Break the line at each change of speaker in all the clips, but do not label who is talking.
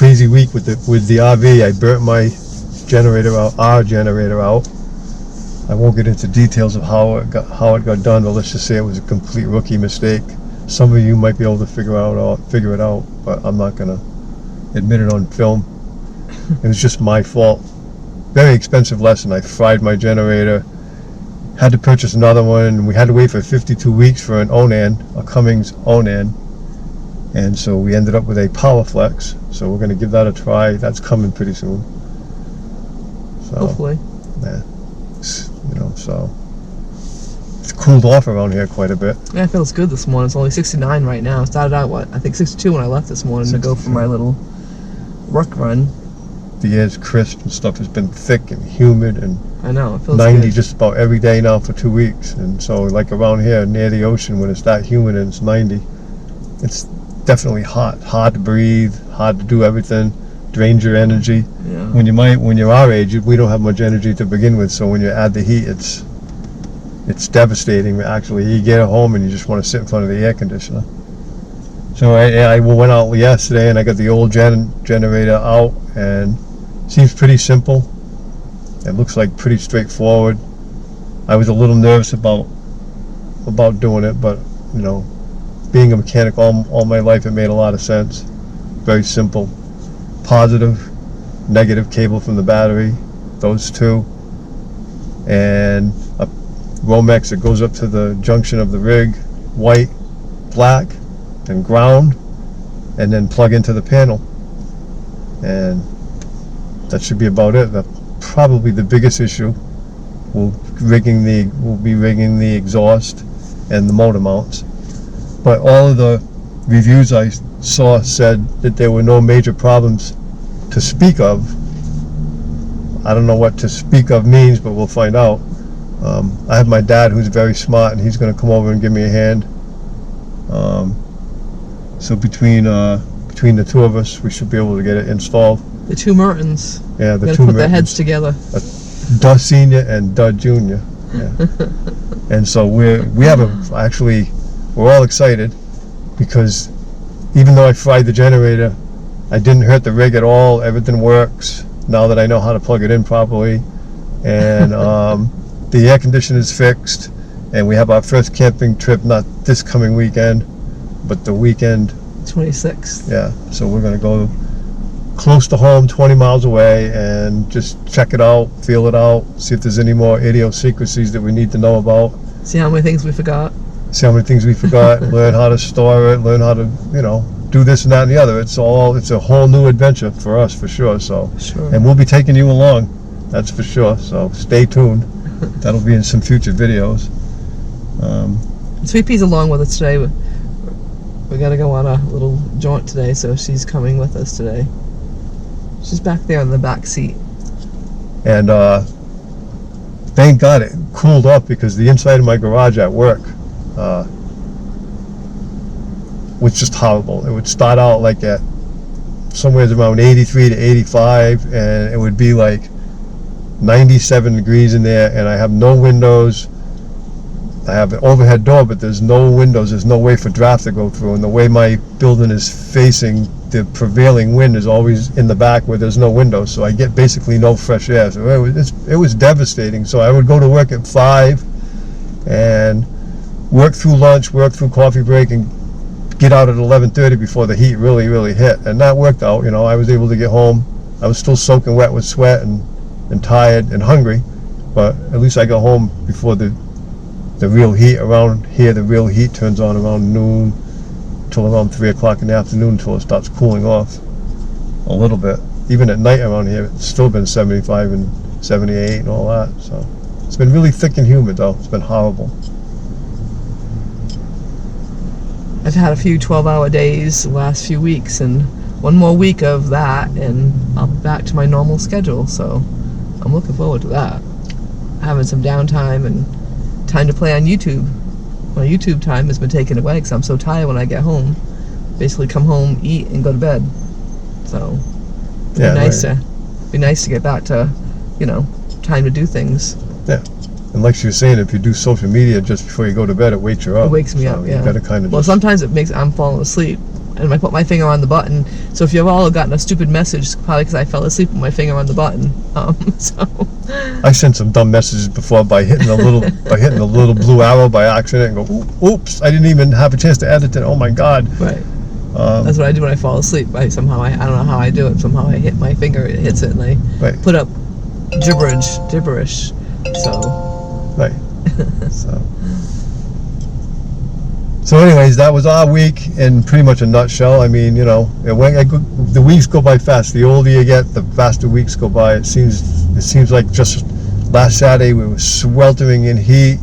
crazy week with the RV. I burnt my generator out, our generator out. I won't get into details of how it got done, but let's just say it was a complete rookie mistake. Some of you might be able to figure it out, but I'm not gonna admit it on film. It was just my fault. Very expensive lesson. I fried my generator. Had to purchase another one. We had to wait for 52 weeks for an Onan, a Cummins Onan. And so we ended up with a PowerFlex. So we're going to give that a try. That's coming pretty soon. So,
hopefully.
Yeah. So it's cooled off around here quite a bit.
Yeah, it feels good this morning. It's only 69 right now. It started out, I think 62 when I left this morning 62. To go for my little work run.
The air's crisp and stuff has been thick and humid, and
I know, it feels
90
good.
Just about every day now for 2 weeks. And so like around here near the ocean, when it's that humid and it's 90, it's definitely hard to breathe, hard to do everything, drains your energy.
Yeah.
When you're our age, we don't have much energy to begin with, so when you add the heat, it's devastating. Actually, you get home and you just want to sit in front of the air conditioner. So I went out yesterday and I got the old generator out, and seems pretty simple. It looks like pretty straightforward. I was a little nervous about doing it, but being a mechanic all my life, it made a lot of sense. Very simple. Positive, negative cable from the battery, those two, and a Romex that goes up to the junction of the rig, white, black, and ground, and then plug into the panel. And that should be about it. Probably the biggest issue will be rigging the exhaust and the motor mounts. But all of the reviews I saw said that there were no major problems to speak of. I don't know what to speak of means, but we'll find out. I have my dad, who's very smart, and he's going to come over and give me a hand. So between the two of us, we should be able to get it installed.
The two Mertens.
Yeah, the two
Mertens. Put their heads together.
Duh Senior and Duh Junior. Yeah. And so we're all excited, because even though I fried the generator, I didn't hurt the rig at all. Everything works now that I know how to plug it in properly. And the air conditioner is fixed, and we have our first camping trip, not this coming weekend, but the weekend
26th.
Yeah, so we're going to go close to home, 20 miles away, and just check it out, feel it out, see if there's any more idiosyncrasies that we need to know about.
See how many things we forgot.
Learn how to store it, learn how to, do this and that and the other. It's a whole new adventure for us, for sure. So,
sure. And
we'll be taking you along, that's for sure. So stay tuned. That'll be in some future videos.
Sweet Pea's along with us today. We gotta go on a little jaunt today, so she's coming with us today. She's back there in the back seat.
And thank God it cooled off, because the inside of my garage at work was just horrible. It would start out like at somewhere around 83 to 85, and it would be like 97 degrees in there, and I have no windows. I have an overhead door, but there's no windows. There's no way for draft to go through, and the way my building is facing, the prevailing wind is always in the back where there's no windows, so I get basically no fresh air. So it was devastating. So I would go to work at 5 and work through lunch, work through coffee break, and get out at 11:30 before the heat really hit. And that worked out. I was able to get home. I was still soaking wet with sweat and tired and hungry, but at least I got home before the real heat. Around here, the real heat turns on around noon till around 3 o'clock in the afternoon, until it starts cooling off a little bit. Even at night around here, it's still been 75 and 78 and all that. So it's been really thick and humid, though. It's been horrible.
I've had a few 12-hour days the last few weeks, and one more week of that, and I'll be back to my normal schedule. So I'm looking forward to that. Having some downtime and time to play on YouTube. My YouTube time has been taken away because I'm so tired when I get home. Basically come home, eat, and go to bed. So it'd be nice to get back to, time to do things.
Yeah. And like she was saying, if you do social media just before you go to bed, it wakes you up.
It wakes me up, yeah.
You gotta kind of
sometimes I'm falling asleep and I put my finger on the button. So if you've all gotten a stupid message, it's probably because I fell asleep with my finger on the button. So
I sent some dumb messages before by hitting the little blue arrow by accident and go, oops, I didn't even have a chance to edit it. Oh my God.
right. That's what I do when I fall asleep. I don't know how I do it. Somehow I hit my finger, it hits it, and I
Right.
put up gibberish. So
Right. So anyways, that was our week in pretty much a nutshell. I mean, you know, the weeks go by fast. The older you get, the faster weeks go by. It seems like just last Saturday we were sweltering in heat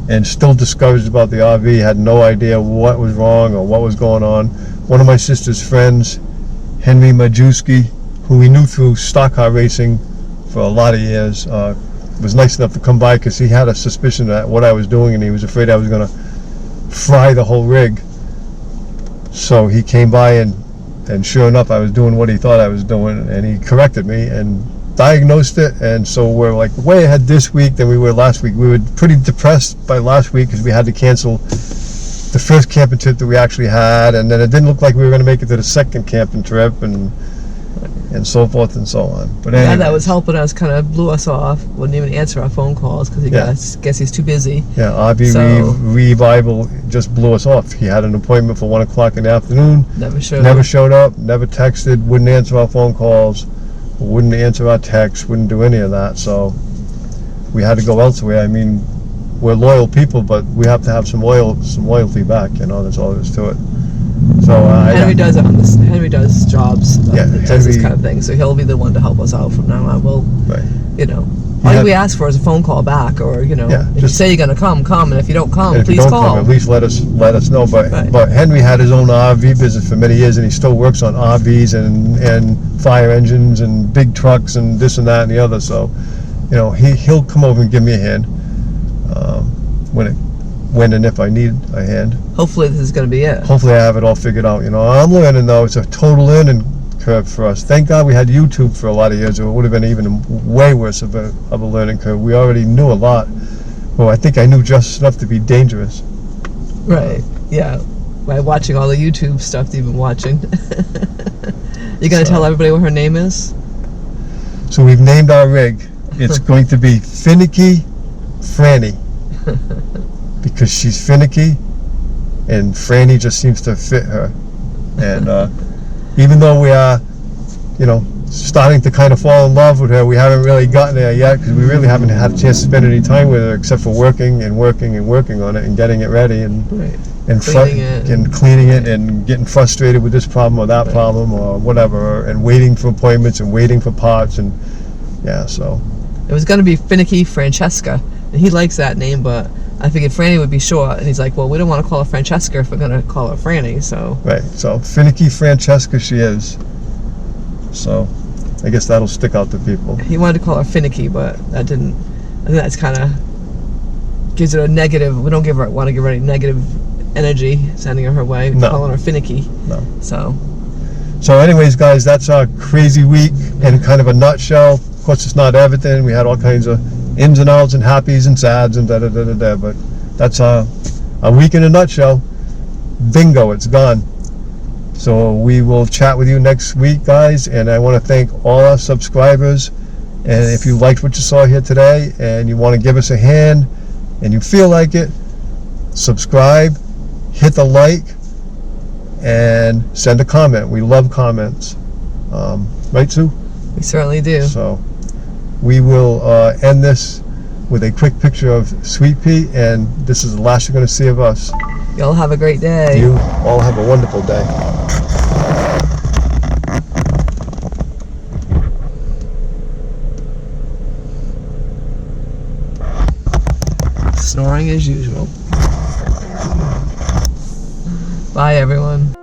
and still discouraged about the RV. Had no idea what was wrong or what was going on. One of my sister's friends, Henry Majewski, who we knew through stock car racing for a lot of years, was nice enough to come by because he had a suspicion that what I was doing, and he was afraid I was going to fry the whole rig. So he came by, and sure enough, I was doing what he thought I was doing, and he corrected me and diagnosed it. And so we're like way ahead this week than we were last week. We were pretty depressed by last week because we had to cancel the first camping trip that we actually had, and then it didn't look like we were going to make it to the second camping trip, and so forth and so on. But
yeah,
anyway,
that was helping us. Kind of blew us off. Wouldn't even answer our phone calls because he guess he's too busy.
yeah, RV
So-
Revival just blew us off. He had an appointment for 1 o'clock in the afternoon.
Never showed
Never
up.
showed up, never texted, wouldn't answer our phone calls, wouldn't answer our texts, wouldn't do any of that. So we had to go elsewhere. I mean, we're loyal people, but we have to have some loyalty back. You know, that's all there is to it. So
Henry does it on this. Henry does jobs.
Yeah,
That does this
Henry-
kind of thing. So he'll be the one to help us out from now on. We'll,
Right.
you know,
Yeah.
all we ask for is a phone call back, or you know,
Yeah,
if you
just-
say you're gonna come, and if you don't come,
And if you
please
don't
call.
come, at least let us know. But
Right.
but Henry had his own RV business for many years, and he still works on RVs and fire engines and big trucks and this and that and the other. So, you know, he'll come over and give me a hand when and if I need a hand.
Hopefully, this is gonna be it.
Hopefully, I have it all figured out. You know, I'm learning though. It's a total learning curve for us. Thank God we had YouTube for a lot of years, or it would have been even way worse of a learning curve. We already knew a lot. Well, I think I knew just enough to be dangerous.
Right. Yeah. By watching all the YouTube stuff that you've been watching. You're gonna
So-
tell everybody what her name is?
So we've named our rig. It's going to be Finicky Franny because she's finicky, and Franny just seems to fit her. And even though we are, you know, starting to kind of fall in love with her, we haven't really gotten there yet because we really haven't had a chance to spend any time with her except for working on it and getting it ready and
Right.
and cleaning it and getting frustrated with this problem or that problem or whatever, and waiting for appointments and waiting for parts, and yeah, so
It was gonna be Finicky Francesca, and he likes that name, but I figured Franny would be short, and he's like, well, we don't want to call her Francesca if we're gonna call her Franny, so.
right, so Finicky Francesca she is. So I guess that'll stick out to people.
He wanted to call her Finicky, but that didn't. I think that's kind of gives it a negative. We don't want to give her any negative energy sending her way.
No.
Calling her Finicky.
No.
So
anyways, guys, that's our crazy week in kind of a nutshell. Of course, it's not everything. We had all kinds of ins and outs and happies and sads and da-da-da-da-da, but that's a week in a nutshell. Bingo, it's gone. So we will chat with you next week, guys, and I want to thank all our subscribers. And if you liked what you saw here today and you want to give us a hand and you feel like it, subscribe, hit the like, and send a comment. We love comments. Right, Sue?
we certainly do.
So we will end this with a quick picture of Sweet Pea, and this is the last you're going to see of us.
Y'all have a great day.
You all have a wonderful day.
Snoring as usual. Bye, everyone.